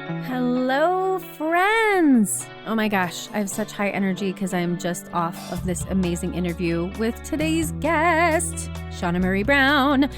Hello, friends! Oh my gosh, I have such high energy because I'm just off of this amazing interview with today's guest, Shawna Murray-Browne.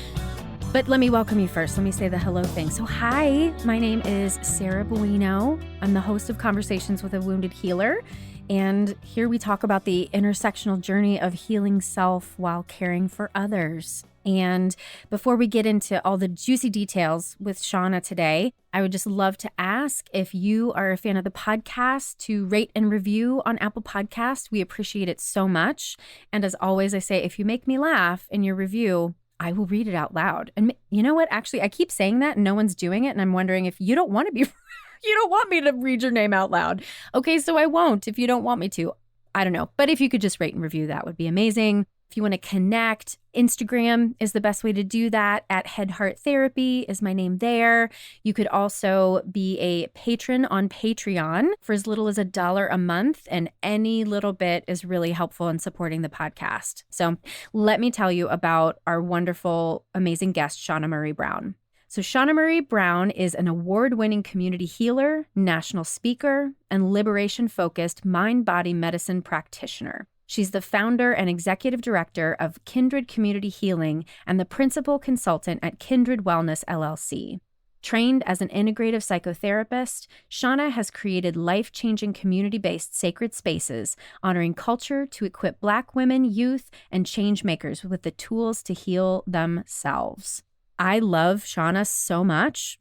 But let me welcome you first. Let me say the hello thing. So hi, my name is Sarah Buino. I'm the host of Conversations with a Wounded Healer. And here we talk about the intersectional journey of healing self while caring for others. And before we get into all the juicy details with Shawna today, I would just love to ask if you are a fan of the podcast to rate and review on Apple Podcasts. We appreciate it so much. And as always, I say, if you make me laugh in your review, I will read it out loud. And you know what? Actually, I keep saying that and no one's doing it. And I'm wondering if you don't want to be, you don't want me to read your name out loud. Okay, so I won't if you don't want me to. I don't know. But if you could just rate and review, that would be amazing. If you want to connect, Instagram is the best way to do that. At Head Heart Therapy is my name there. You could also be a patron on Patreon for as little as $1 a month, and any little bit is really helpful in supporting the podcast. So let me tell you about our wonderful, amazing guest, Shawna Murray-Browne. So Shawna Murray-Browne is an award-winning community healer, national speaker, and liberation-focused mind-body medicine practitioner. She's the founder and executive director of Kindred Community Healing and the principal consultant at Kindred Wellness, LLC. Trained as an integrative psychotherapist, Shawna has created life-changing community-based sacred spaces, honoring culture to equip Black women, youth, and change makers with the tools to heal themselves. I love Shawna so much,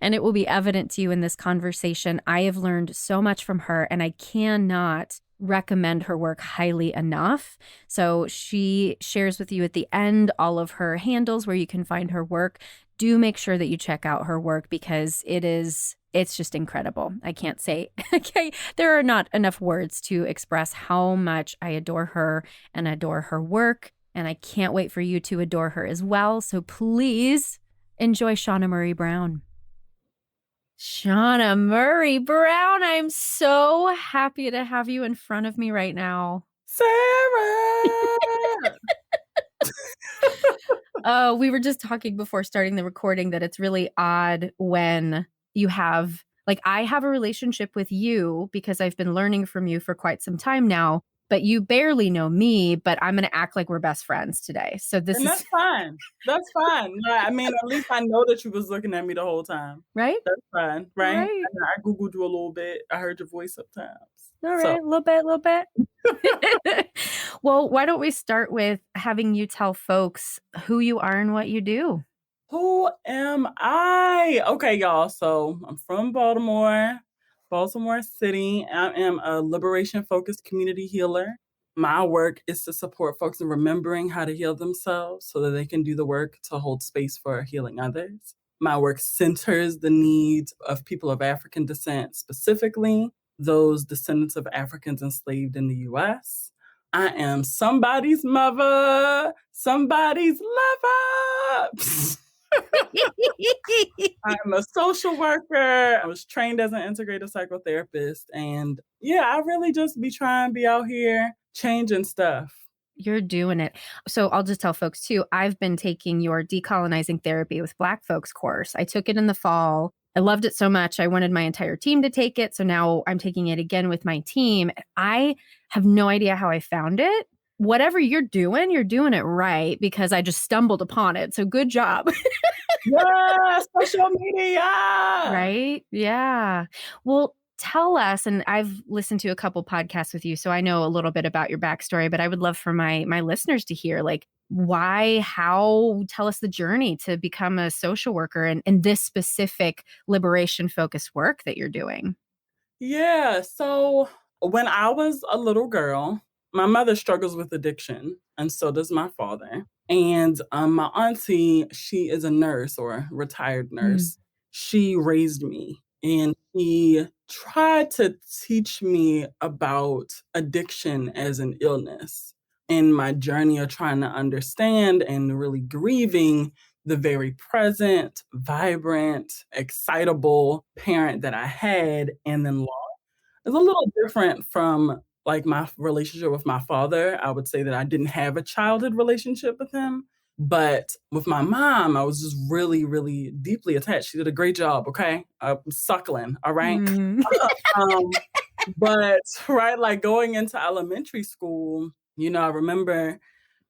and it will be evident to you in this conversation. I have learned so much from her, and I cannot recommend her work highly enough. So she shares with you at the end all of her handles where you can find her work. Do make sure that you check out her work because it's just incredible. I can't say, okay, there are not enough words to express how much I adore her and adore her work. And I can't wait for you to adore her as well. So please enjoy Shawna Murray-Browne. Shawna Murray-Browne, I'm so happy to have you in front of me right now. Sarah! We were just talking before starting the recording that it's really odd when you have, like, I have a relationship with you because I've been learning from you for quite some time now, but you barely know me, but I'm going to act like we're best friends today. So That's fine. That's fine. I mean, at least I know that you was looking at me the whole time. Right? That's fine, right? Right. I Googled you a little bit. I heard your voice sometimes. All right, a little bit. Well, why don't we start with having you tell folks who you are and what you do? Who am I? Okay, y'all. So I'm from Baltimore City. I am a liberation-focused community healer. My work is to support folks in remembering how to heal themselves so that they can do the work to hold space for healing others. My work centers the needs of people of African descent, specifically those descendants of Africans enslaved in the U.S. I am somebody's mother, somebody's lover. I'm a social worker. I was trained as an integrative psychotherapist. And yeah, I really just be trying to be out here changing stuff. You're doing it. So I'll just tell folks too, I've been taking your Decolonizing Therapy with Black folks course. I took it in the fall. I loved it so much. I wanted my entire team to take it. So now I'm taking it again with my team. I have no idea how I found it. Whatever you're doing it right because I just stumbled upon it. So good job. Yeah, social media. Right? Yeah. Well, tell us, and I've listened to a couple podcasts with you, so I know a little bit about your backstory, but I would love for my listeners to hear, like, why, how, tell us the journey to become a social worker and this specific liberation-focused work that you're doing. Yeah, so when I was a little girl, my mother struggles with addiction, and so does my father. And my auntie, she is a nurse or retired nurse. She raised me and she tried to teach me about addiction as an illness. In my journey of trying to understand and really grieving the very present, vibrant, excitable parent that I had and then lost. It's a little different from like my relationship with my father. I would say that I didn't have a childhood relationship with him, But with my mom, I was just really, really deeply attached. She did a great job, okay? Suckling, all right? Um, but, right, like going into elementary school, I remember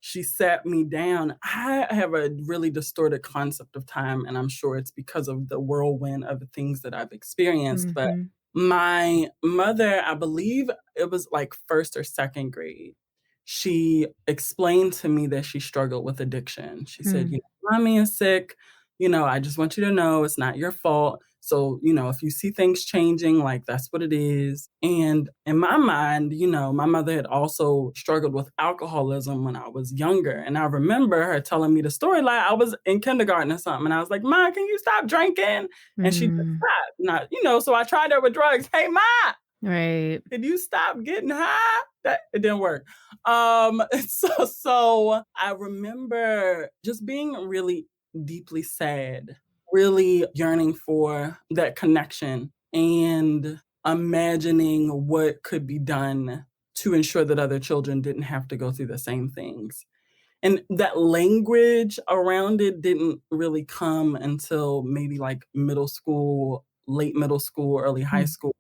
she sat me down. I have a really distorted concept of time, and I'm sure it's because of the whirlwind of the things that I've experienced. But my mother, I believe it was like first or second grade, she explained to me that she struggled with addiction. She said, mommy is sick. I just want you to know it's not your fault. So, if you see things changing, like that's what it is. And in my mind, my mother had also struggled with alcoholism when I was younger. And I remember her telling me the story like I was in kindergarten or something. And I was like, Ma, can you stop drinking? And she just stopped. Not, so I tried her with drugs. Hey, Ma, right. Could you stop getting high? It didn't work. So I remember just being really deeply sad, really yearning for that connection and imagining what could be done to ensure that other children didn't have to go through the same things. And that language around it didn't really come until maybe like middle school, late middle school, early high school.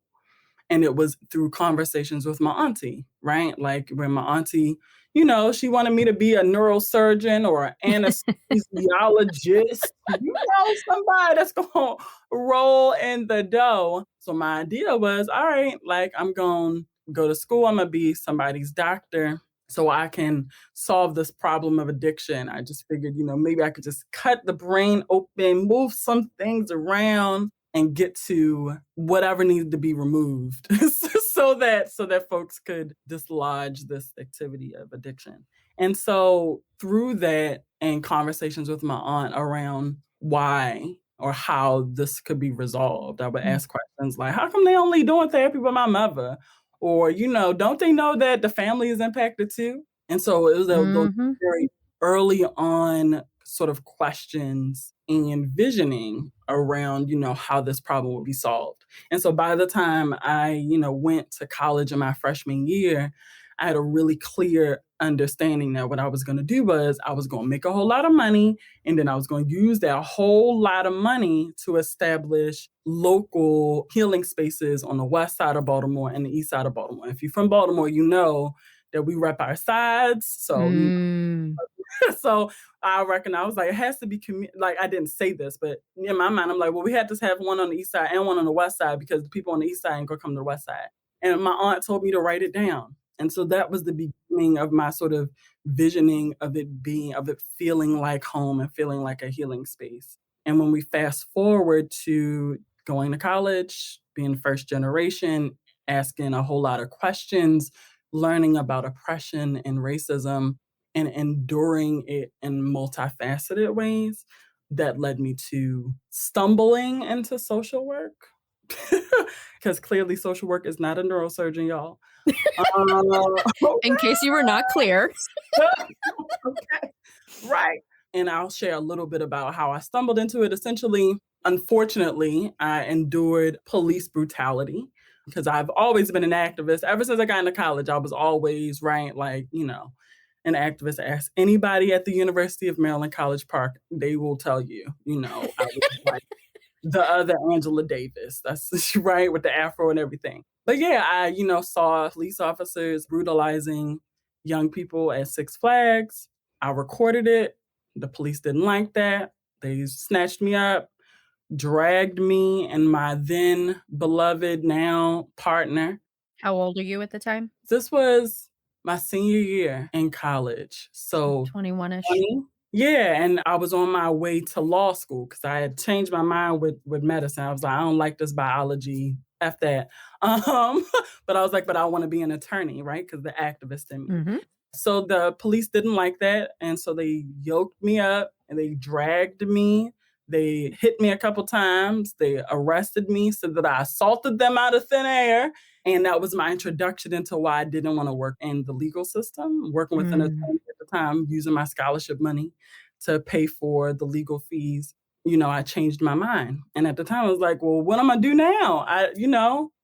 And it was through conversations with my auntie, right? Like when my auntie, she wanted me to be a neurosurgeon or an anesthesiologist, somebody that's going to roll in the dough. So my idea was, all right, like I'm going to go to school. I'm going to be somebody's doctor so I can solve this problem of addiction. I just figured, maybe I could just cut the brain open, move some things around and get to whatever needed to be removed so that folks could dislodge this activity of addiction. And so through that and conversations with my aunt around why or how this could be resolved, I would ask questions like, how come they only doing therapy with my mother? Or, don't they know that the family is impacted too? And so it was those very early on sort of questions and visioning around, how this problem would be solved. And so by the time I, went to college in my freshman year, I had a really clear understanding that what I was going to do was I was going to make a whole lot of money, and then I was going to use that whole lot of money to establish local healing spaces on the west side of Baltimore and the east side of Baltimore. If you're from Baltimore, you know that we rep our sides. So, so I reckon I was like, it has to be, like, I didn't say this, but in my mind, I'm like, well, we had to have one on the east side and one on the west side because the people on the east side ain't gonna come to the west side. And my aunt told me to write it down. And so that was the beginning of my sort of visioning of it feeling like home and feeling like a healing space. And when we fast forward to going to college, being first generation, asking a whole lot of questions, learning about oppression and racism, and enduring it in multifaceted ways, that led me to stumbling into social work. Because clearly social work is not a neurosurgeon, y'all. In case you were not clear. Okay. Right. And I'll share a little bit about how I stumbled into it. Essentially, unfortunately, I endured police brutality because I've always been an activist. Ever since I got into college, I was always, right, like, an activist. Ask anybody at the University of Maryland College Park, they will tell you, I was like the other Angela Davis. That's right, with the afro and everything. But yeah, I, saw police officers brutalizing young people at Six Flags. I recorded it. The police didn't like that. They snatched me up, dragged me and my then beloved, now partner. How old are you at the time? This was my senior year in college. So 21-ish. 20? Yeah, and I was on my way to law school because I had changed my mind with medicine. I was like, I don't like this biology, F that. But I was like, but I want to be an attorney, right? Because the activist in me. So the police didn't like that. And so they yoked me up and they dragged me. They hit me a couple times. They arrested me, said that I assaulted them out of thin air. And that was my introduction into why I didn't want to work in the legal system, working with an attorney at the time, using my scholarship money to pay for the legal fees. I changed my mind. And at the time I was like, well, what am I going to do now?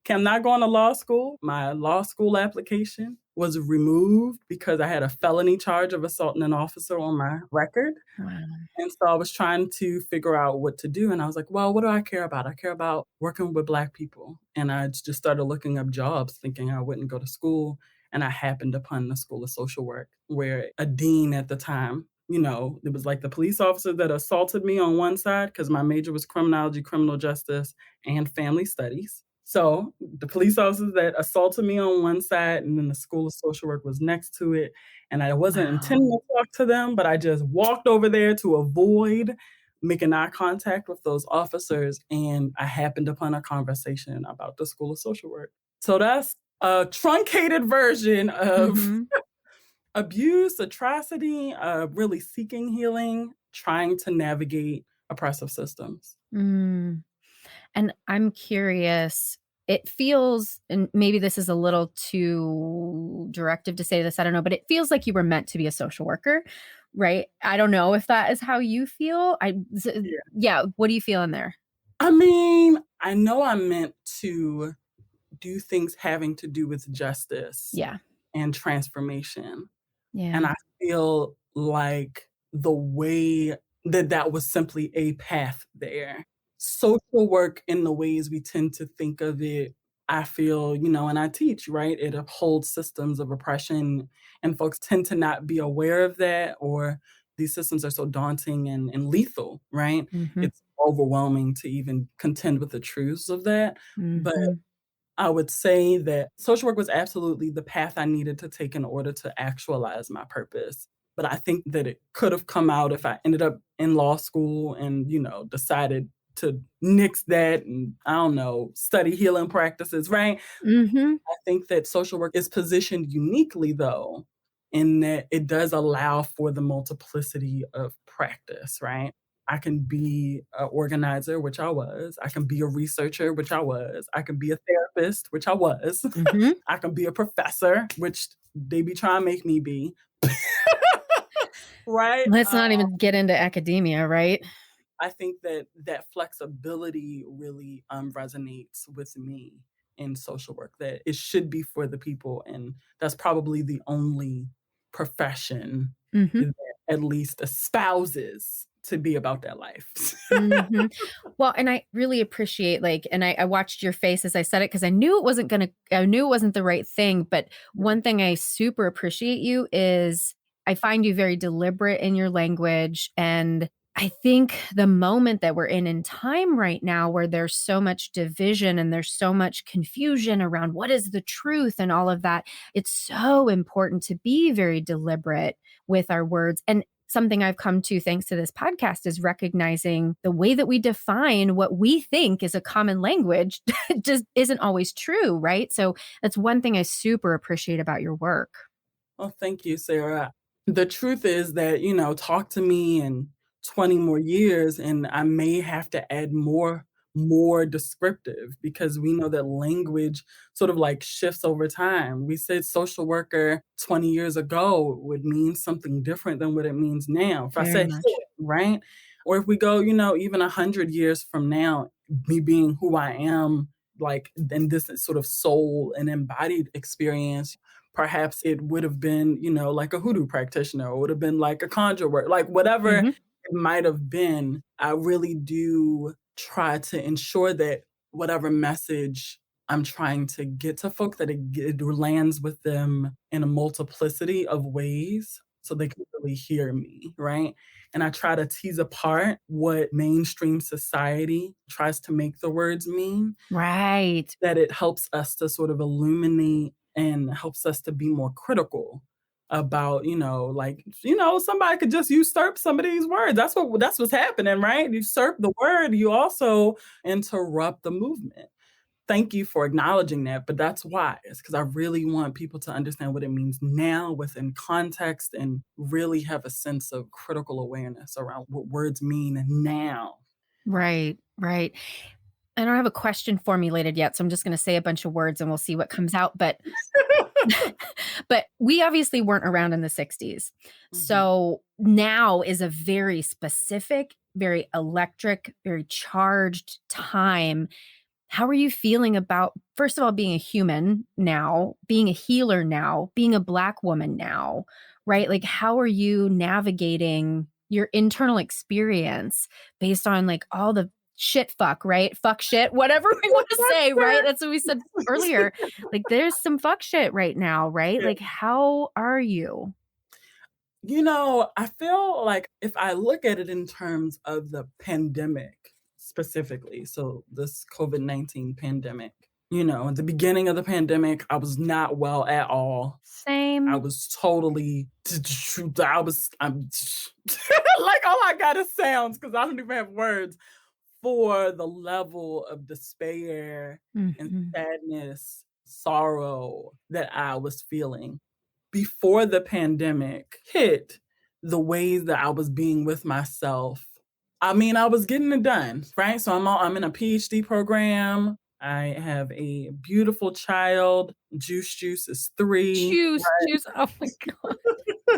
Okay, I'm not going to law school. My law school application was removed because I had a felony charge of assaulting an officer on my record. Wow. And so I was trying to figure out what to do. And I was like, well, what do I care about? I care about working with Black people. And I just started looking up jobs thinking I wouldn't go to school. And I happened upon the School of Social Work, where a dean at the time, it was like the police officer that assaulted me on one side because my major was criminology, criminal justice, and family studies. So the police officers that assaulted me on one side, and then the School of Social Work was next to it. And I wasn't Wow. intending to talk to them, but I just walked over there to avoid making eye contact with those officers. And I happened upon a conversation about the School of Social Work. So that's a truncated version of Mhm. abuse, atrocity, really seeking healing, trying to navigate oppressive systems. Mm. And I'm curious, it feels, and maybe this is a little too directive to say this, I don't know, but it feels like you were meant to be a social worker, right? I don't know if that is how you feel. Yeah. Yeah, what do you feel in there? I mean, I know I'm meant to do things having to do with justice Yeah. and transformation. Yeah. And I feel like the way that was simply a path there. Social work in the ways we tend to think of it, I feel, and I teach, right? It upholds systems of oppression, and folks tend to not be aware of that, or these systems are so daunting and lethal, right? Mhm. It's overwhelming to even contend with the truths of that. But Mhm. I would say that social work was absolutely the path I needed to take in order to actualize my purpose. But I think that it could have come out if I ended up in law school and, decided to nix that and, I don't know, study healing practices, right? Mhm. I think that social work is positioned uniquely, though, in that it does allow for the multiplicity of practice, right? I can be an organizer, which I was. I can be a researcher, which I was. I can be a therapist, which I was. Mhm. I can be a professor, which they be trying to make me be. Right? Let's not even get into academia, right? I think that that flexibility really resonates with me in social work, that it should be for the people. And that's probably the only profession Mhm. that at least espouses to be about that life. Mhm. Well, and I really appreciate, like, and I watched your face as I said it because I knew it wasn't the right thing. But one thing I super appreciate you is I find you very deliberate in your language. And I think the moment that we're in time right now, where there's so much division and there's so much confusion around what is the truth and all of that, it's so important to be very deliberate with our words. And something I've come to thanks to this podcast is recognizing the way that we define what we think is a common language just isn't always true, right? So that's one thing I super appreciate about your work. Well, thank you, Sarah. The truth is that, talk to me in 20 more years and I may have to add more descriptive, because we know that language sort of like shifts over time. We said social worker 20 years ago would mean something different than what it means now. If I Very said much. healing, right? Or if we go, even 100 years from now, me being who I am, like in this sort of soul and embodied experience, perhaps it would have been, like a hoodoo practitioner, or would have been like a conjurer, like whatever Mhm. it might have been. I really do try to ensure that whatever message I'm trying to get to folks, that it lands with them in a multiplicity of ways so they can really hear me, right? And I try to tease apart what mainstream society tries to make the words mean, Right. that it helps us to sort of illuminate and helps us to be more critical about, like, somebody could just usurp some of these words. That's what's happening, right? Usurp the word, you also interrupt the movement. Thank you for acknowledging that, but that's why. It's because I really want people to understand what it means now within context, and really have a sense of critical awareness around what words mean now. Right. Right. I don't have a question formulated yet, so I'm just going to say a bunch of words and we'll see what comes out. But but we obviously weren't around in the 60s. Mhm. So now is a very specific, very electric, very charged time. How are you feeling about, first of all, being a human now, being a healer now, being a Black woman now, right? Like, how are you navigating your internal experience based on like all the shit fuck, right? Fuck shit, whatever we want to say, right? That's what we said earlier. Like, there's some fuck shit right now, right? Yeah. Like, how are you? I feel like if I look at it in terms of the pandemic specifically, so this COVID-19 pandemic, at the beginning of the pandemic, I was not well at all. I Same. was totally, I'm like, oh my God, it sounds, because I don't even have words for the level of despair and Mhm. sadness, sorrow that I was feeling before the pandemic hit. The ways that I was being with myself, I mean, I was getting it done, right? So I'm in a PhD program. I have a beautiful child. Juice is 3. Juice, juice. Oh my God.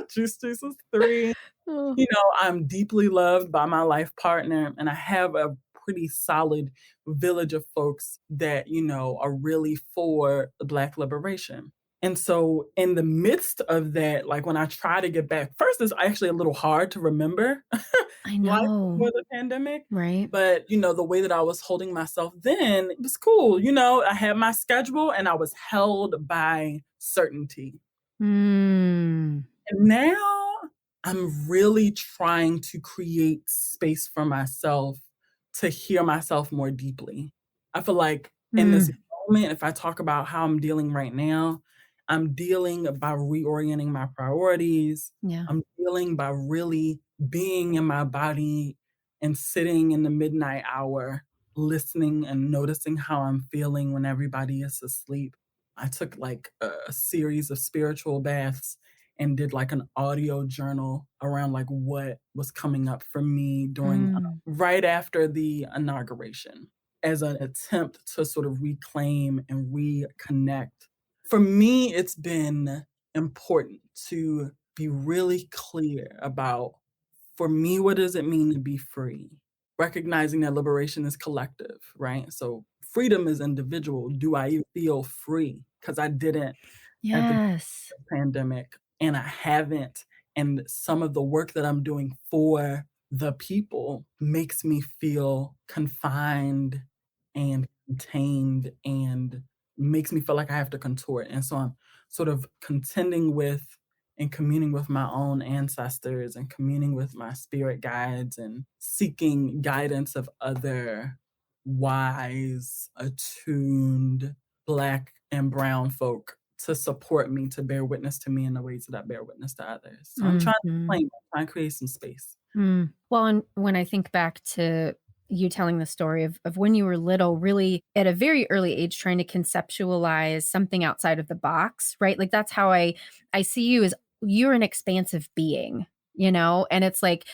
Juice is 3. Oh. I'm deeply loved by my life partner, and I have a pretty solid village of folks that, are really for the Black liberation. And so in the midst of that, like when I try to get back, first it's actually a little hard to remember I life know, before the pandemic. right? But, the way that I was holding myself then, it was cool. I had my schedule and I was held by certainty. Mm. And now I'm really trying to create space for myself to hear myself more deeply. I feel like in this Mm. moment, if I talk about how I'm dealing right now, I'm dealing by reorienting my priorities. Yeah. I'm dealing by really being in my body and sitting in the midnight hour, listening and noticing how I'm feeling when everybody is asleep. I took like a series of spiritual baths and did like an audio journal around like what was coming up for me during Mm. right after the inauguration as an attempt to sort of reclaim and reconnect. For me, it's been important to be really clear about, for me, what does it mean to be free? Recognizing that liberation is collective, right? So freedom is individual. Do I feel free? Because I didn't at the Yes. pandemic, and I haven't. And some of the work that I'm doing for the people makes me feel confined and contained and makes me feel like I have to contort. And so I'm sort of contending with and communing with my own ancestors and communing with my spirit guides and seeking guidance of other wise, attuned Black and brown folk to support me, to bear witness to me in the ways that I bear witness to others. So I'm trying to Mhm. claim it, trying to create some space. Well, and when I think back to you telling the story of when you were little, really at a very early age, trying to conceptualize something outside of the box, right? Like that's how I see you, as you're an expansive being, and it's like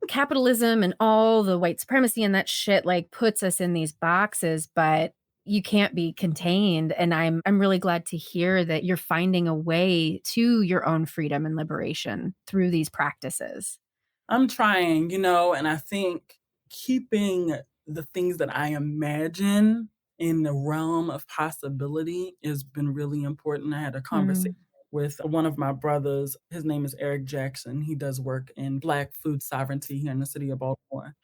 capitalism and all the white supremacy and that shit like puts us in these boxes, but you can't be contained. And I'm really glad to hear that you're finding a way to your own freedom and liberation through these practices. I'm trying, and I think keeping the things that I imagine in the realm of possibility has been really important. I had a conversation Mm. with one of my brothers. His name is Eric Jackson. He does work in Black food sovereignty here in the city of Baltimore.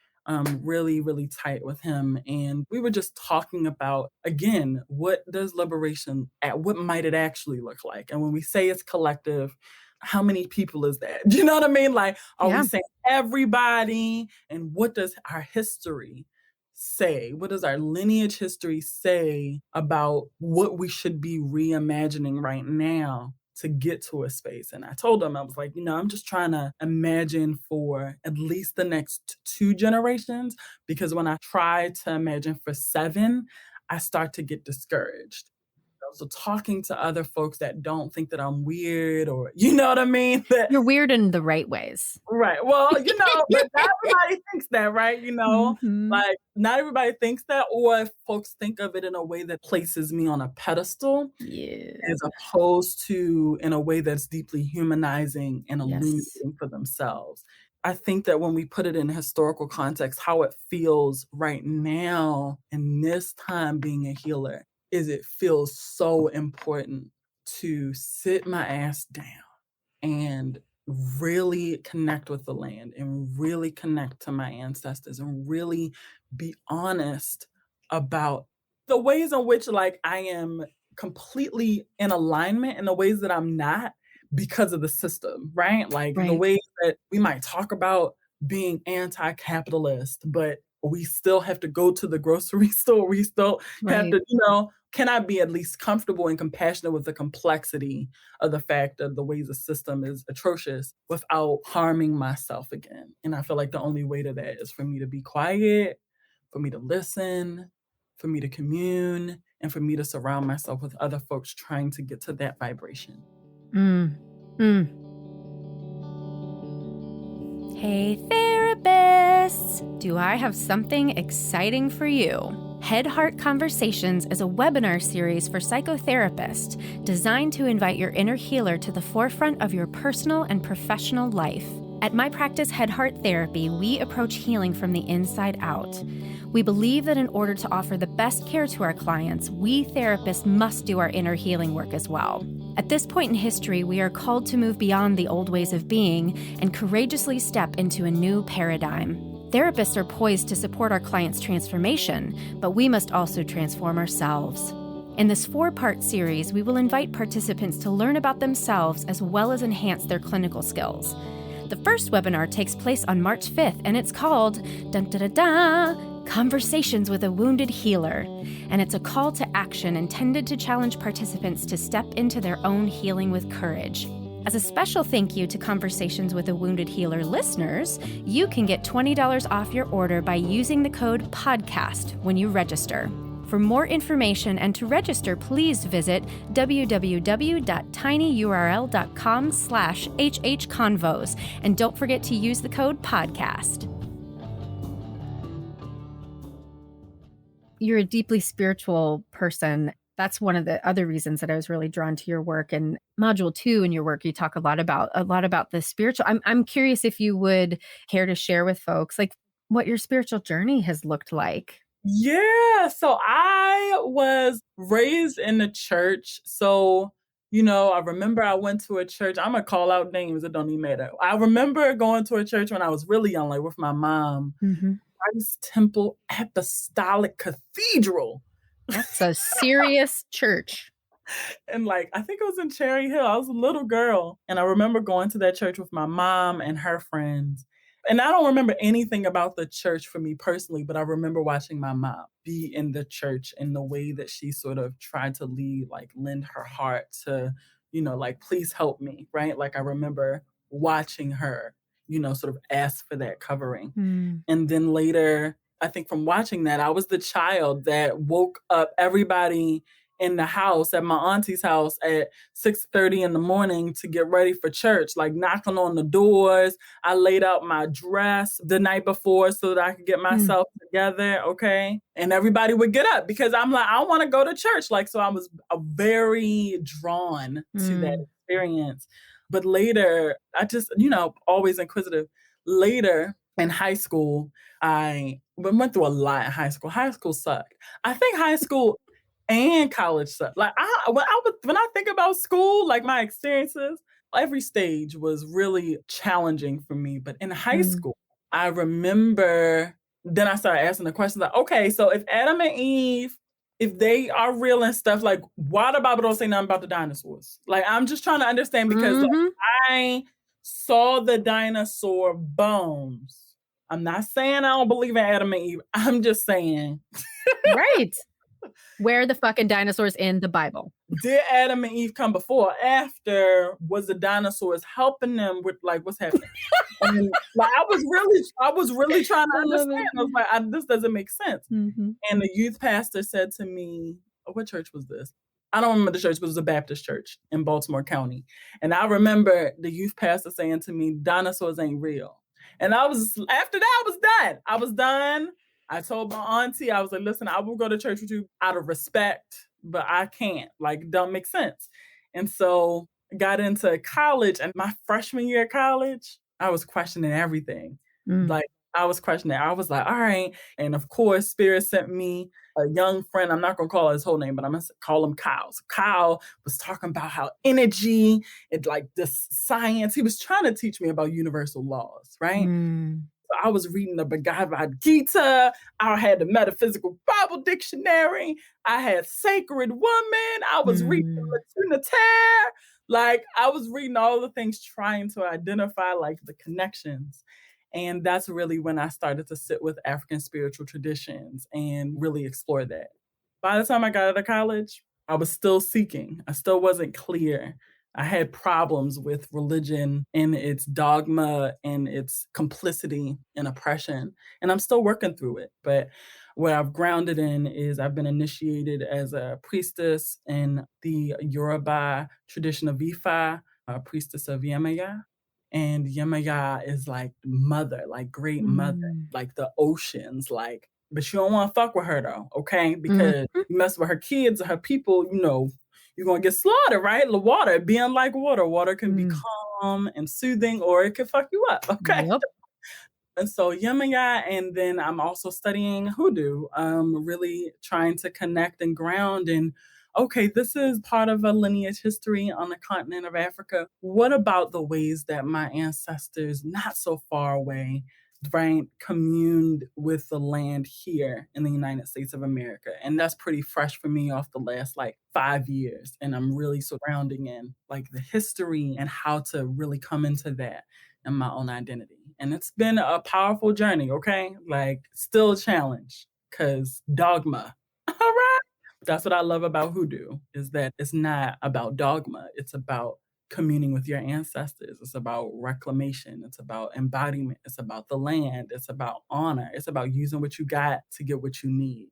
Really, really tight with him. And we were just talking about, again, what does liberation, what might it actually look like? And when we say it's collective, how many people is that? Do you know what I mean? Like, are we Yeah. saying everybody? And what does our history say? What does our lineage history say about what we should be reimagining right now to get to a space? And I told him, I was like, I'm just trying to imagine for at least the next 2 generations, because when I try to imagine for 7, I start to get discouraged. So talking to other folks that don't think that I'm weird, or you know what I mean? That You're weird in the right ways. right. Well, but not everybody thinks that, right? Mhm. Like not everybody thinks that, or if folks think of it in a way that places me on a pedestal Yeah. as opposed to in a way that's deeply humanizing and Yes. illuminating for themselves. I think that when we put it in historical context, how it feels right now in this time being a healer is it feels so important to sit my ass down and really connect with the land and really connect to my ancestors and really be honest about the ways in which like I am completely in alignment and the ways that I'm not because of the system, right? Like the Right. ways that we might talk about being anti-capitalist, but we still have to go to the grocery store. We still have Right. to, can I be at least comfortable and compassionate with the complexity of the fact of the ways the system is atrocious without harming myself again? And I feel like the only way to that is for me to be quiet, for me to listen, for me to commune, and for me to surround myself with other folks trying to get to that vibration. Mm. Mm. Hey, therapists! Do I have something exciting for you? Head Heart Conversations is a webinar series for psychotherapists designed to invite your inner healer to the forefront of your personal and professional life. At my practice, Head Heart Therapy, we approach healing from the inside out. We believe that in order to offer the best care to our clients, we therapists must do our inner healing work as well. At this point in history, we are called to move beyond the old ways of being and courageously step into a new paradigm. Therapists are poised to support our clients' transformation, but we must also transform ourselves. In this 4-part series, we will invite participants to learn about themselves as well as enhance their clinical skills. The first webinar takes place on March 5th, and it's called Conversations with a Wounded Healer. And it's a call to action intended to challenge participants to step into their own healing with courage. As a special thank you to Conversations with a Wounded Healer listeners, you can get $20 off your order by using the code PODCAST when you register. For more information and to register, please visit www.tinyurl.com/hhconvos. And don't forget to use the code PODCAST. You're a deeply spiritual person. That's one of the other reasons that I was really drawn to your work. And module 2 in your work, you talk a lot about the spiritual. I'm curious if you would care to share with folks like what your spiritual journey has looked like. Yeah, so I was raised in the church. So, I remember I went to a church. I'm going to call out names. It don't even matter. I remember going to a church when I was really young, like with my mom. Mm-hmm. Christ Temple Apostolic Cathedral. That's a serious church. And I think it was in Cherry Hill. I was a little girl. And I remember going to that church with my mom and her friends. And I don't remember anything about the church for me personally, but I remember watching my mom be in the church in the way that she sort of tried to lend her heart to, please help me, right? I remember watching her, sort of ask for that covering. Mm. And then later, I think from watching that, I was the child that woke up everybody in the house at my auntie's house at 6:30 in the morning to get ready for church, knocking on the doors. I laid out my dress the night before so that I could get myself together, okay? And everybody would get up because I'm like, I want to go to church. So I was very drawn to that experience. But later, I just, always inquisitive. Later in high school, I went through a lot in high school. High school sucked. I think high school and college sucked. When I think about school, my experiences, every stage was really challenging for me. But in high school, I remember then I started asking the questions okay, so if Adam and Eve, if they are real and stuff, why the Bible don't say nothing about the dinosaurs? I'm just trying to understand because I saw the dinosaur bones. I'm not saying I don't believe in Adam and Eve. I'm just saying. Right. Where are the fucking dinosaurs in the Bible? Did Adam and Eve come before or after? Was the dinosaurs helping them with what's happening? And, I was really trying to understand. I was like, this doesn't make sense. Mm-hmm. And the youth pastor said to me, what church was this? I don't remember the church, but it was a Baptist church in Baltimore County. And I remember the youth pastor saying to me, dinosaurs ain't real. And after that, I was done. I told my auntie, I was like, listen, I will go to church with you out of respect, but I can't. It don't make sense. And so I got into college, and my freshman year of college, I was questioning everything. Mm. Like, I was questioning. I was like, all right. And of course, Spirit sent me a young friend. I'm not going to call his whole name, but I'm going to call him Kyle. So Kyle was talking about how energy and like this science, he was trying to teach me about universal laws, right? Mm. So I was reading the Bhagavad Gita. I had the Metaphysical Bible Dictionary. I had Sacred Woman. I was reading the Trinitaire. Like, I was reading all the things trying to identify like the connections. And that's really when I started to sit with African spiritual traditions and really explore that. By the time I got out of college, I was still seeking. I still wasn't clear. I had problems with religion and its dogma and its complicity and oppression. And I'm still working through it. But what I've grounded in is I've been initiated as a priestess in the Yoruba tradition of Ifa, a priestess of Yemaya. And Yemaya is like mother, like great mother, like the oceans, like, but you don't want to fuck with her though, okay? Because you mess with her kids or her people, you know, you're going to get slaughtered, right? The water, being like water. Water can be calm and soothing, or it can fuck you up, okay? Yep. And so Yemaya, and then I'm also studying hoodoo, really trying to connect and ground and, okay, this is part of a lineage history on the continent of Africa. What about the ways that my ancestors, not so far away, right, communed with the land here in the United States of America? And that's pretty fresh for me off the last like 5 years. And I'm really surrounding in like the history and how to really come into that in my own identity. And it's been a powerful journey, okay? Like, still a challenge, because dogma. All right. That's what I love about hoodoo, is that it's not about dogma. It's about communing with your ancestors. It's about reclamation. It's about embodiment. It's about the land. It's about honor. It's about using what you got to get what you need.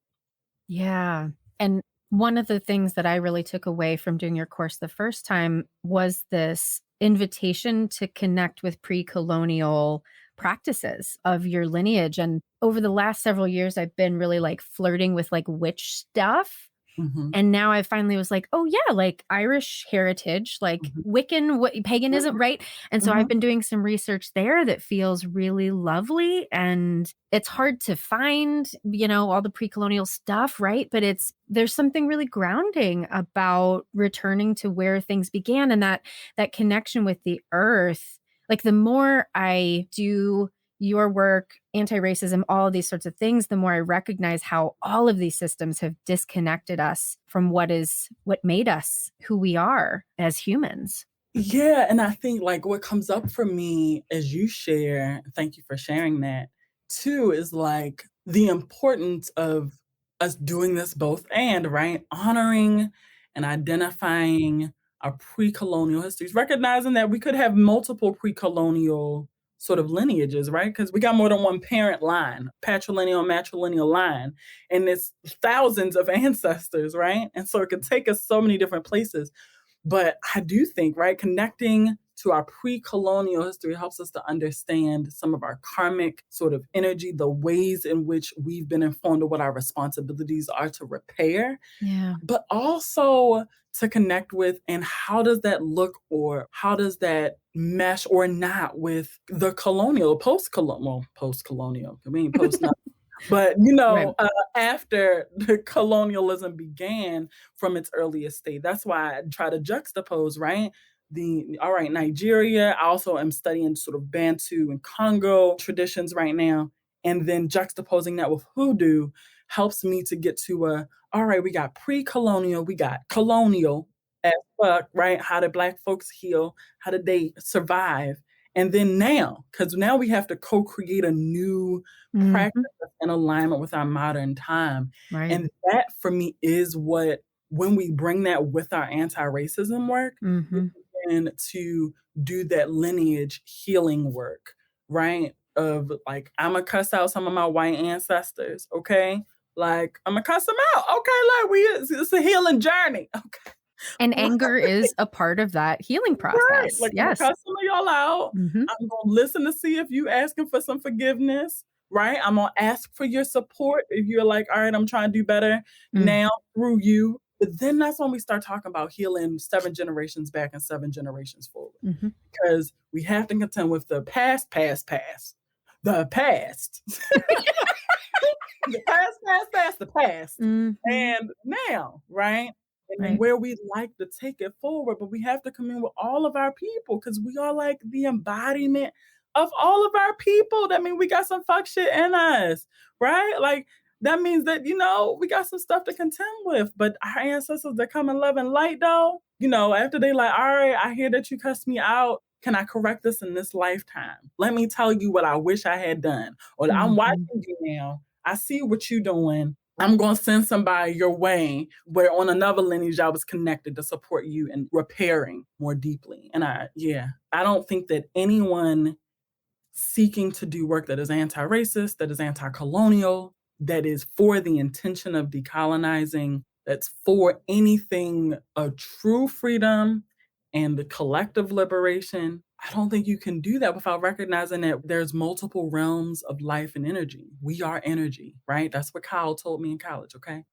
Yeah. And one of the things that I really took away from doing your course the first time was this invitation to connect with pre-colonial practices of your lineage. And over the last several years, I've been really like flirting with like witch stuff. And now I finally was like, oh yeah, like Irish heritage, like Wiccan, paganism, right? And so I've been doing some research there that feels really lovely, and it's hard to find, you know, all the pre-colonial stuff, right? But there's something really grounding about returning to where things began, and that connection with the earth. Like, the more I do your work, anti-racism, all of these sorts of things, the more I recognize how all of these systems have disconnected us from what made us who we are as humans. Yeah. And I think like what comes up for me as you share, thank you for sharing that too, is like the importance of us doing this both and, right? Honoring and identifying our pre-colonial histories, recognizing that we could have multiple pre-colonial sort of lineages, right? Because we got more than one parent line, patrilineal, matrilineal line, and it's thousands of ancestors, right? And so it can take us so many different places. But I do think, right, connecting to our pre-colonial history helps us to understand some of our karmic sort of energy, the ways in which we've been informed of what our responsibilities are to repair. Yeah. But also to connect with, and how does that look, or how does that mesh or not with the colonial, post-colonial, I mean, post not. But, you know, Right. After the colonialism began from its earliest state, that's why I try to juxtapose, right? Nigeria. I also am studying sort of Bantu and Congo traditions right now. And then juxtaposing that with hoodoo helps me to get to we got pre-colonial, we got colonial as fuck, right? How did Black folks heal? How did they survive? And then now, because now we have to co-create a new practice in alignment with our modern time. Right. And that for me is what, when we bring that with our anti-racism work, we begin to do that lineage healing work, right? Of like, I'm gonna cuss out some of my white ancestors, okay? Like, I'm gonna cuss them out, okay? Like, it's a healing journey, okay? And anger is a part of that healing process. Right. Like, yes. I'm gonna cuss some of y'all out. I'm gonna listen to see if you asking for some forgiveness, right? I'm gonna ask for your support if you're like, all right, I'm trying to do better now through you. But then that's when we start talking about healing 7 generations back and 7 generations forward. Mm-hmm. Because we have to contend with the past. The past. The past, the past. Mm-hmm. And now, right? And Right. where we'd like to take it forward, but we have to commune with all of our people because we are like the embodiment of all of our people. That means we got some fuck shit in us, right? Like, that means that, we got some stuff to contend with. But our ancestors, they come in love and light, though. After they like, all right, I hear that you cussed me out. Can I correct this in this lifetime? Let me tell you what I wish I had done. Or I'm watching you now. I see what you're doing. I'm going to send somebody your way where on another lineage I was connected to support you in repairing more deeply. And I don't think that anyone seeking to do work that is anti-racist, that is anti-colonial, that is for the intention of decolonizing, that's for anything of true freedom and the collective liberation, I don't think you can do that without recognizing that there's multiple realms of life and energy. We are energy, right? That's what Kyle told me in college, okay?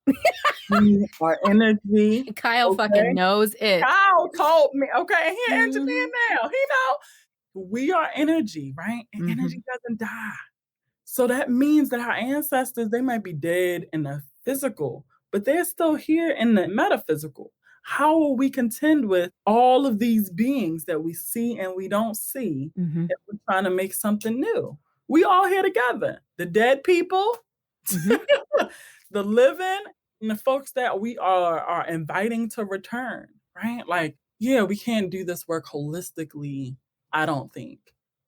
We are energy. Kyle fucking knows it. Kyle told me, okay? He an engineer now. He know. We are energy, right? And energy doesn't die. So that means that our ancestors, they might be dead in the physical, but they're still here in the metaphysical. How will we contend with all of these beings that we see and we don't see if we're trying to make something new? We all here together. The dead people, the living, and the folks that we are inviting to return, right? Like, we can't do this work holistically, I don't think,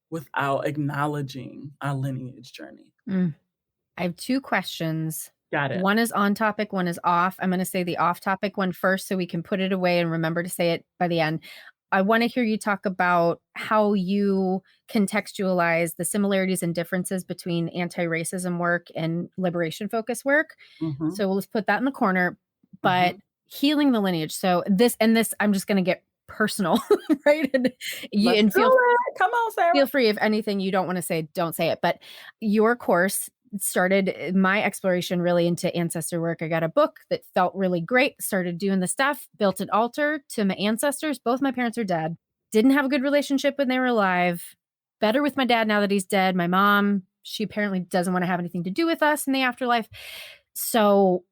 without acknowledging our lineage journey. I have 2 questions. Got it. One is on topic, one is off. I'm going to say the off topic one first so we can put it away and remember to say it by the end. I want to hear you talk about how you contextualize the similarities and differences between anti-racism work and liberation focus work. So let's put that in the corner, but healing the lineage. So this, I'm just going to get personal, right? And Come on, Sarah. Feel free if anything you don't want to say, don't say it. But your course started my exploration really into ancestor work. I got a book that felt really great, started doing the stuff, built an altar to my ancestors. Both my parents are dead. Didn't have a good relationship when they were alive. Better with my dad now that he's dead. My mom, she apparently doesn't want to have anything to do with us in the afterlife. So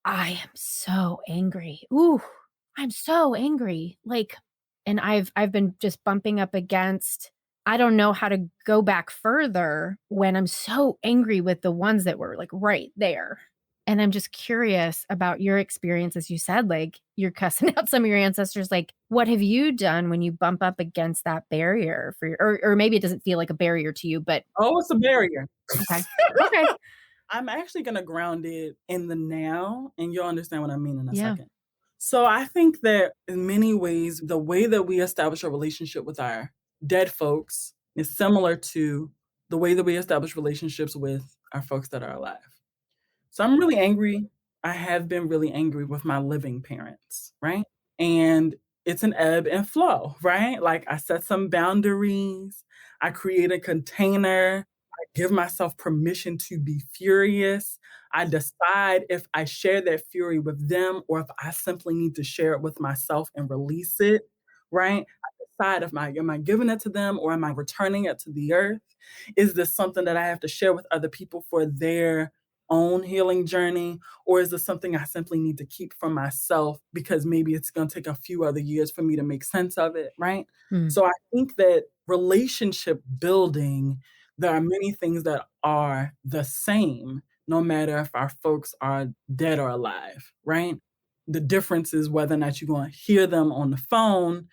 I am so angry. Ooh, I'm so angry. And I've been just bumping up against, I don't know how to go back further when I'm so angry with the ones that were right there. And I'm just curious about your experience. As you said, you're cussing out some of your ancestors. What have you done when you bump up against that barrier for or maybe it doesn't feel like a barrier to you, but. Oh, it's a barrier. Okay. Okay. I'm actually going to ground it in the now, and you'll understand what I mean in a second. So I think that in many ways, the way that we establish a relationship with our dead folks is similar to the way that we establish relationships with our folks that are alive. So I'm really angry. I have been really angry with my living parents, right? And it's an ebb and flow, right? I set some boundaries. I create a container. I give myself permission to be furious. I decide if I share that fury with them or if I simply need to share it with myself and release it, right? I decide am I giving it to them or am I returning it to the earth? Is this something that I have to share with other people for their own healing journey? Or is this something I simply need to keep for myself because maybe it's going to take a few other years for me to make sense of it, right? So I think that relationship building, there are many things that are the same, no matter if our folks are dead or alive, right? The difference is whether or not you're going to hear them on the phone,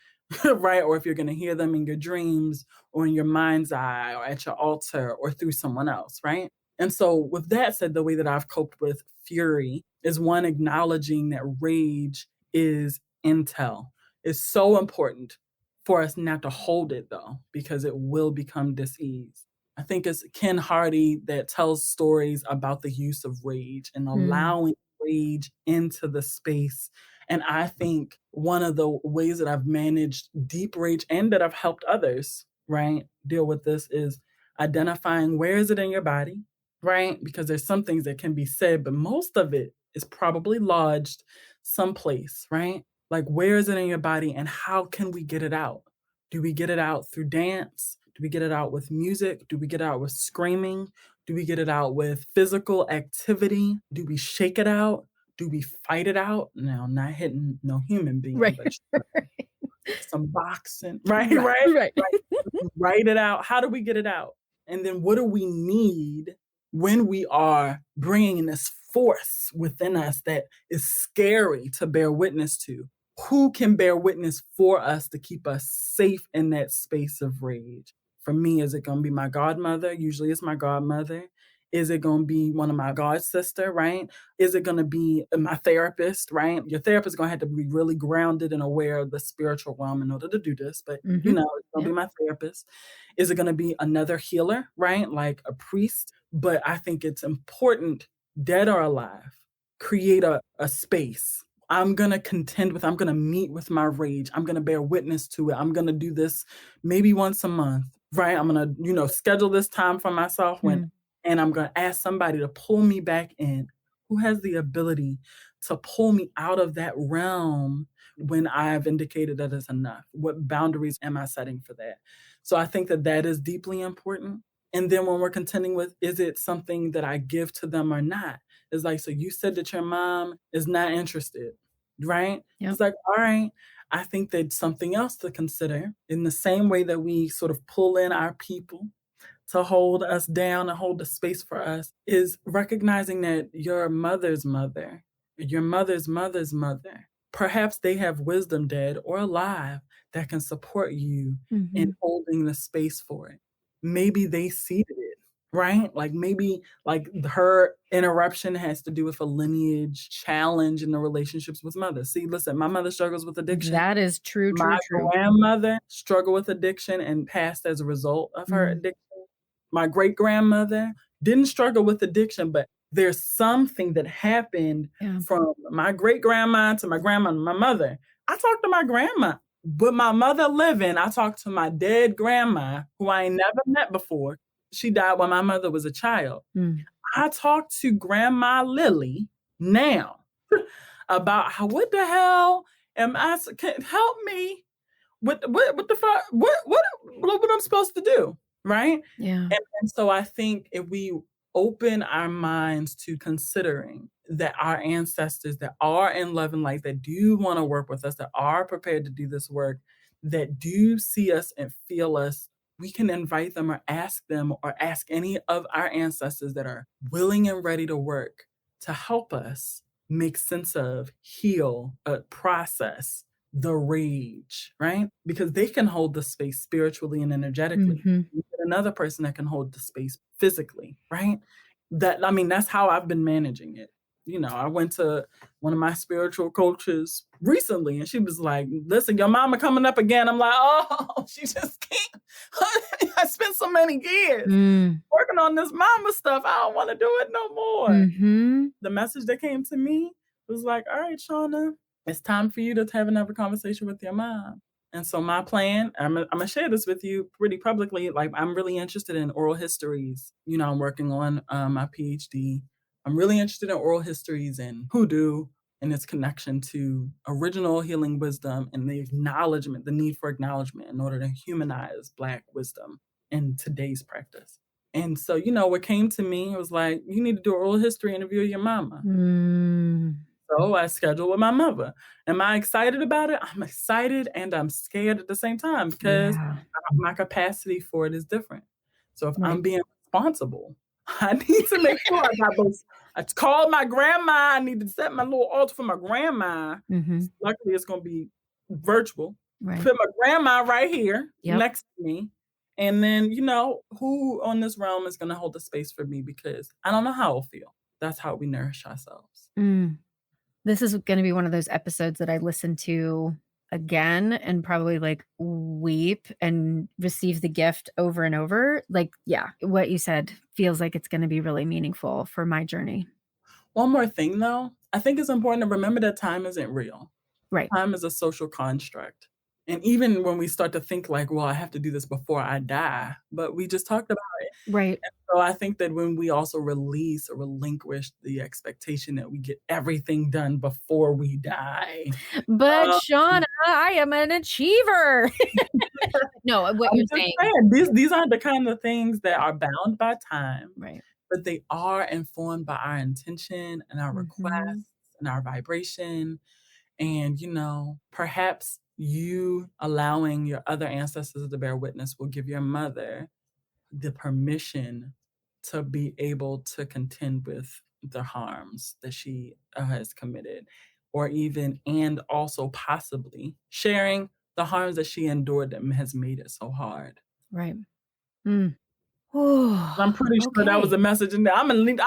right? Or if you're going to hear them in your dreams or in your mind's eye or at your altar or through someone else, right? And so with that said, the way that I've coped with fury is one, acknowledging that rage is intel. It's so important for us not to hold it though, because it will become dis-ease. I think it's Ken Hardy that tells stories about the use of rage and allowing rage into the space. And I think one of the ways that I've managed deep rage and that I've helped others, right, deal with this is identifying where is it in your body, right? Because there's some things that can be said, but most of it is probably lodged someplace, right? Like, where is it in your body and how can we get it out? Do we get it out through dance? Do we get it out with music? Do we get it out with screaming? Do we get it out with physical activity? Do we shake it out? Do we fight it out? Now, not hitting no human being, Right. but some boxing, right? Right. Right? Right. Write it out. How do we get it out? And then what do we need when we are bringing this force within us that is scary to bear witness to? Who can bear witness for us to keep us safe in that space of rage? For me, is it going to be my godmother? Usually it's my godmother. Is it going to be one of my god sister, right? Is it going to be my therapist, right? Your therapist is going to have to be really grounded and aware of the spiritual realm in order to do this. But, it's going to be my therapist. Is it going to be another healer, right? Like a priest? But I think it's important, dead or alive, create a space. I'm going to meet with my rage. I'm going to bear witness to it. I'm going to do this maybe once a month, right? I'm going to, schedule this time for myself and I'm going to ask somebody to pull me back in, who has the ability to pull me out of that realm when I've indicated that it's enough. What boundaries am I setting for that? So I think that is deeply important. And then when we're contending with, is it something that I give to them or not? It's like, so you said that your mom is not interested, right? Yep. It's like, all right, I think that's something else to consider in the same way that we sort of pull in our people to hold us down and hold the space for us, is recognizing that your mother's mother, your mother's mother's mother, perhaps they have wisdom, dead or alive, that can support you in holding the space for it. Maybe they seeded it, right? Like maybe her interruption has to do with a lineage challenge in the relationships with mother. See, listen, my mother struggles with addiction. That is true. My grandmother struggled with addiction and passed as a result of her addiction. My great-grandmother didn't struggle with addiction, but there's something that happened from my great-grandma to my grandma and my mother. I talked to my grandma, but my mother living, I talked to my dead grandma, who I ain't never met before. She died when my mother was a child. I talked to Grandma Lily now about what the hell am I, help me with what the fuck, what I'm supposed to do. Right? Yeah. And so I think if we open our minds to considering that our ancestors that are in love and light, that do want to work with us, that are prepared to do this work, that do see us and feel us, we can invite them or ask any of our ancestors that are willing and ready to work to help us make sense of, heal, process the rage, right? Because they can hold the space spiritually and energetically. Another person that can hold the space physically, right? That's how I've been managing it. I went to one of my spiritual coaches recently and she was like, listen, your mama coming up again. I'm like, oh, she just can't. I spent so many years working on this mama stuff. I don't want to do it no more. The message that came to me was like, all right, Shawna, it's time for you to have another conversation with your mom. And so my plan, I'm going to share this with you pretty publicly. Like, I'm really interested in oral histories. I'm working on my PhD. I'm really interested in oral histories and hoodoo and its connection to original healing wisdom and the need for acknowledgement in order to humanize Black wisdom in today's practice. And so, what came to me was like, you need to do an oral history interview with your mama. So I scheduled with my mother. Am I excited about it? I'm excited and I'm scared at the same time because my capacity for it is different. So if I'm being responsible, I need to make sure I got those. I called my grandma. I need to set my little altar for my grandma. Luckily, it's going to be virtual. Put my grandma right here next to me. And then, who on this realm is going to hold the space for me because I don't know how I'll feel. That's how we nourish ourselves. This is going to be one of those episodes that I listen to again and probably weep and receive the gift over and over. What you said feels like it's going to be really meaningful for my journey. One more thing though, I think it's important to remember that time isn't real. Right. Time is a social construct. And even when we start to think like, well, I have to do this before I die, but we just talked about it. Right. And so I think that when we also release or relinquish the expectation that we get everything done before we die. But um, Shawna, I am an achiever. No, what I'm you're just saying. saying, these aren't the kind of things that are bound by time, Right. but they are informed by our intention and our Mhm. requests and our vibration. And, perhaps you allowing your other ancestors to bear witness will give your mother the permission to be able to contend with the harms that she has committed, or even, and also possibly sharing the harms that she endured that has made it so hard. Right. Mm. Ooh, I'm pretty sure that was okay. a message in there. I'm gonna need to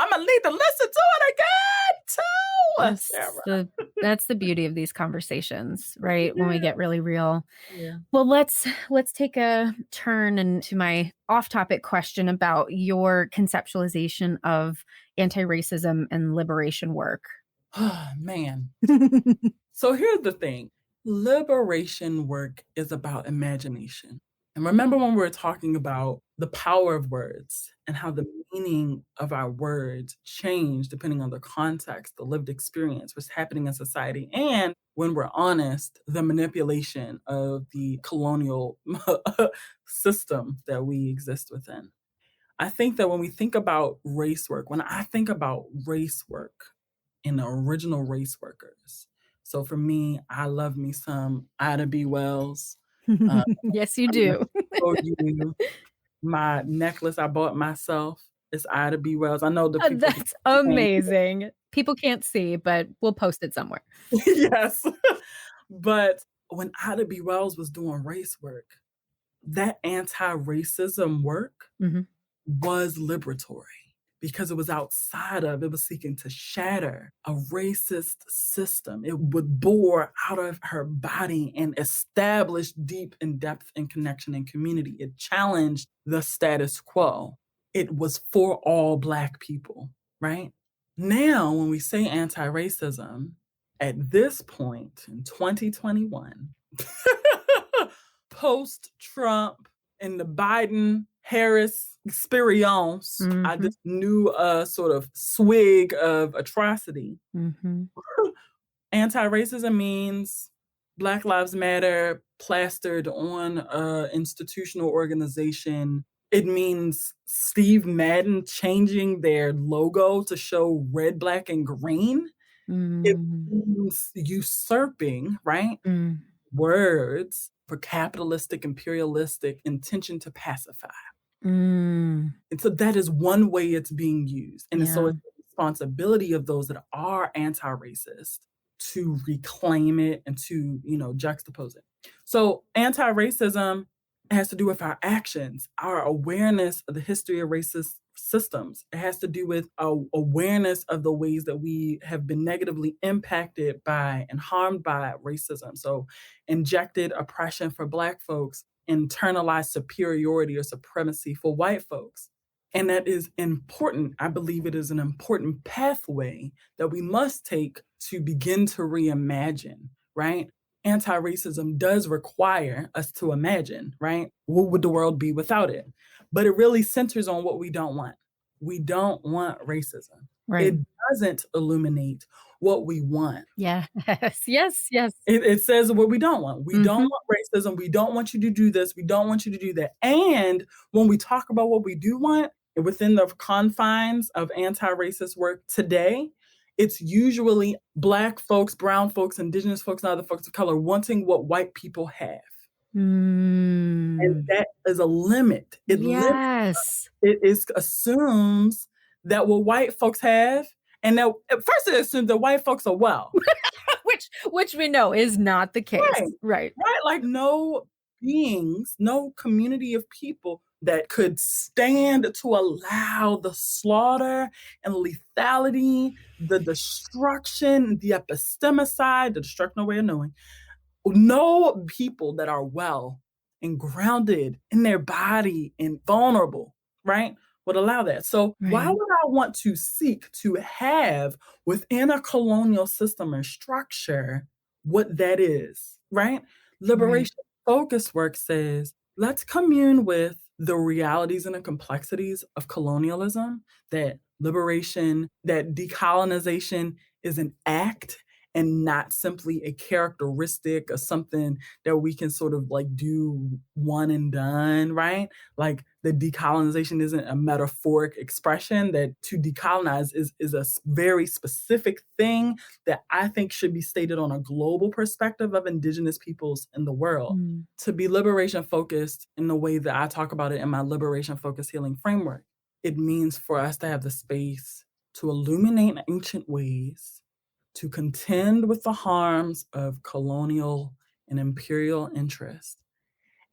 listen to it again too, Sarah. That's the beauty of these conversations, right? When we get really real. Yeah. Well, let's take a turn into my off-topic question about your conceptualization of anti-racism and liberation work. Man. So here's the thing. Liberation work is about imagination. And remember when we were talking about the power of words and how the meaning of our words change depending on the context, the lived experience, what's happening in society, and when we're honest, the manipulation of the colonial system that we exist within. I think that when we think about race work, when I think about race work and the original race workers, so for me, I love me some Ida B. Wells. Yes, you I'm gonna do. show you my necklace I bought myself. It's Ida B. Wells. I know the people That's amazing. People can't see, but we'll post it somewhere. yes. But when Ida B. Wells was doing race work, that anti-racism work Mhm. was liberatory because it was seeking to shatter a racist system. It would bore out of her body and establish deep and depth and connection and community. It challenged the status quo. It was for all Black people, right? Now, when we say anti-racism, at this point in 2021, post-Trump and the Biden-Harris experience, I Mhm. just knew a sort of swig of atrocity. Mhm. Anti-racism means Black Lives Matter plastered on institutional organization. It means Steve Madden changing their logo to show red, black, and green. It Mm. means usurping, right? Mm. Words for capitalistic, imperialistic intention to pacify. Mm. And so that is one way it's being used. And so Yeah. it's the responsibility of those that are anti-racist to reclaim it and to, juxtapose it. So anti-racism has to do with our actions, our awareness of the history of racist systems. It has to do with our awareness of the ways that we have been negatively impacted by and harmed by racism. So injected oppression for Black folks, internalized superiority or supremacy for white folks. And that is important. I believe it is an important pathway that we must take to begin to reimagine, right? Anti-racism does require us to imagine, right? What would the world be without it? But it really centers on what we don't want. We don't want racism. Right. It doesn't illuminate what we want. Yes. Yes. Yes. It says what we don't want. We don't Mhm. want racism. We don't want you to do this. We don't want you to do that. And when we talk about what we do want within the confines of anti-racist work today, it's usually Black folks, brown folks, indigenous folks, and other folks of color wanting what white people have. And Mm. that is a limit. It limits, Yes. assumes that what white folks have, and that at first it assumes that white folks are well. Which we know is not the case. Right. Right. Right? Like no beings, no community of people that could stand to allow the slaughter and lethality, the destruction, the epistemicide, the destructional way of knowing. No people that are well and grounded in their body and vulnerable, right, would allow that. So why Right. would I want to seek to have within a colonial system and structure what that is, right? Liberation focused work says, let's commune with the realities and the complexities of colonialism, that liberation, that decolonization is an act and not simply a characteristic or something that we can sort of like do one and done, right? Like the decolonization isn't a metaphoric expression, that to decolonize is a very specific thing that I think should be stated on a global perspective of Indigenous peoples in the world. To be liberation focused in the way that I talk about it in my liberation focused healing framework, it means for us to have the space to illuminate ancient ways, to contend with the harms of colonial and imperial interest.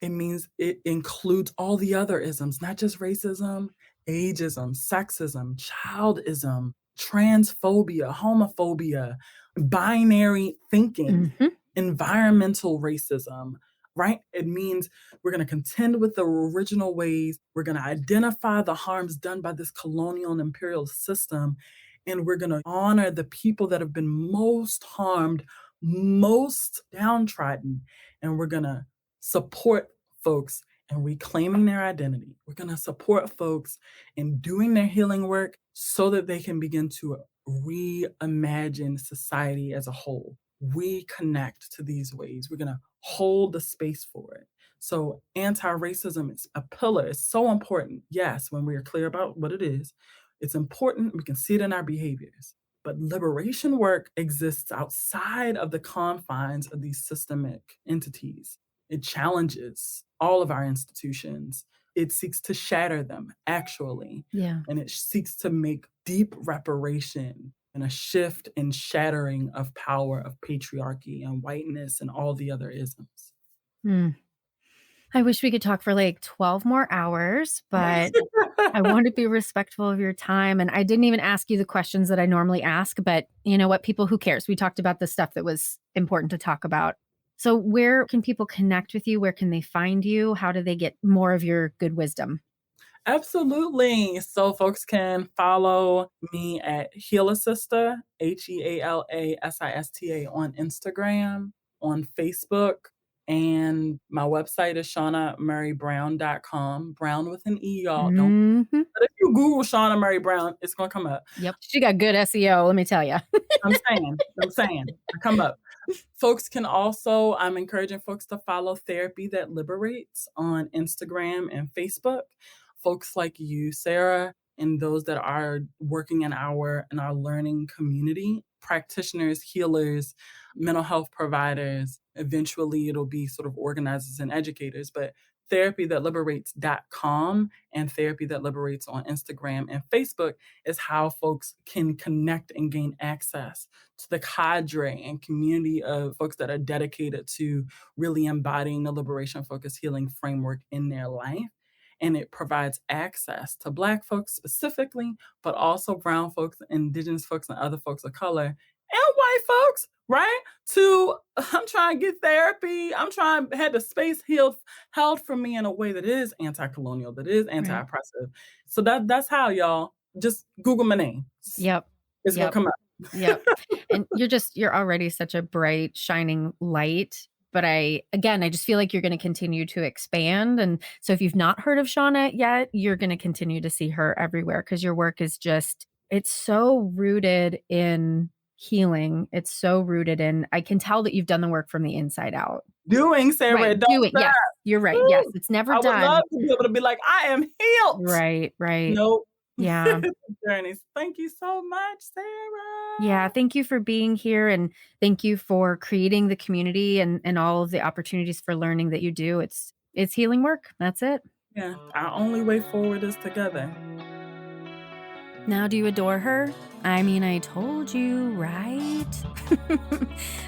It means it includes all the other isms, not just racism, ageism, sexism, childism, transphobia, homophobia, binary thinking, environmental racism, right? It means we're going to contend with the original ways. We're going to identify the harms done by this colonial and imperial system. And we're going to honor the people that have been most harmed, most downtrodden. And we're going to support folks in reclaiming their identity. We're going to support folks in doing their healing work so that they can begin to reimagine society as a whole, reconnect to these ways. We're going to hold the space for it. So anti-racism is a pillar. It's so important. Yes, when we are clear about what it is, it's important. We can see it in our behaviors. But liberation work exists outside of the confines of these systemic entities. It challenges all of our institutions. It seeks to shatter them, actually. Yeah. And it seeks to make deep reparation and a shift and shattering of power of patriarchy and whiteness and all the other isms. I wish we could talk for like 12 more hours, but I want to be respectful of your time. And I didn't even ask you the questions that I normally ask, but you know what, people, who cares? We talked about the stuff that was important to talk about. So where can people connect with you? Where can they find you? How do they get more of your good wisdom? Absolutely. So folks can follow me at Healasista, HealaSista on Instagram, on Facebook. And my website is ShawnaMurray-Browne.com. Brown with an E, y'all. Don't. But if you Google Shawna Murray-Browne, it's going to come up. Yep. She got good SEO, let me tell you. I'm saying. I come up. Folks can also, I'm encouraging folks to follow Therapy That Liberates on Instagram and Facebook. Folks like you, Sarah, and those that are working in our learning community, practitioners, healers, mental health providers. Eventually it'll be sort of organizers and educators, but therapythatliberates.com and Therapy That Liberates on Instagram and Facebook is how folks can connect and gain access to the cadre and community of folks that are dedicated to really embodying the liberation-focused healing framework in their life. And it provides access to Black folks specifically, but also brown folks, Indigenous folks, and other folks of color, and white folks, right? I'm trying to get therapy. I'm trying to have the space held for me in a way that is anti-colonial, that is anti-oppressive. Right. So that's how, y'all, just Google my name. Yep. It's going to come up. Yep. And you're already such a bright, shining light. But I just feel like you're going to continue to expand. And so if you've not heard of Shawna yet, you're going to continue to see her everywhere because your work is it's so rooted in healing. It's so rooted in, I can tell that you've done the work from the inside out. Sarah. Right, doing. Yes, you're right. Woo! Yes, it's never done. I would love to be able to be like, I am healed. Right. Nope. Yeah. Journeys. Thank you so much, Sarah. Yeah. Thank you for being here. And thank you for creating the community and all of the opportunities for learning that you do. It's healing work. That's it. Yeah. Our only way forward is together. Now, do you adore her? I mean, I told you, right?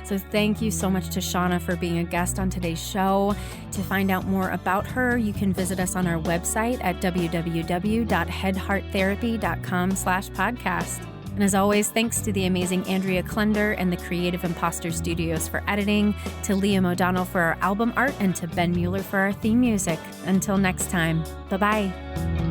So thank you so much to Shawna for being a guest on today's show. To find out more about her, you can visit us on our website at www.headhearttherapy.com/podcast. And as always, thanks to the amazing Andrea Klunder and the Creative Imposter Studios for editing, to Liam O'Donnell for our album art, and to Ben Mueller for our theme music. Until next time, bye-bye.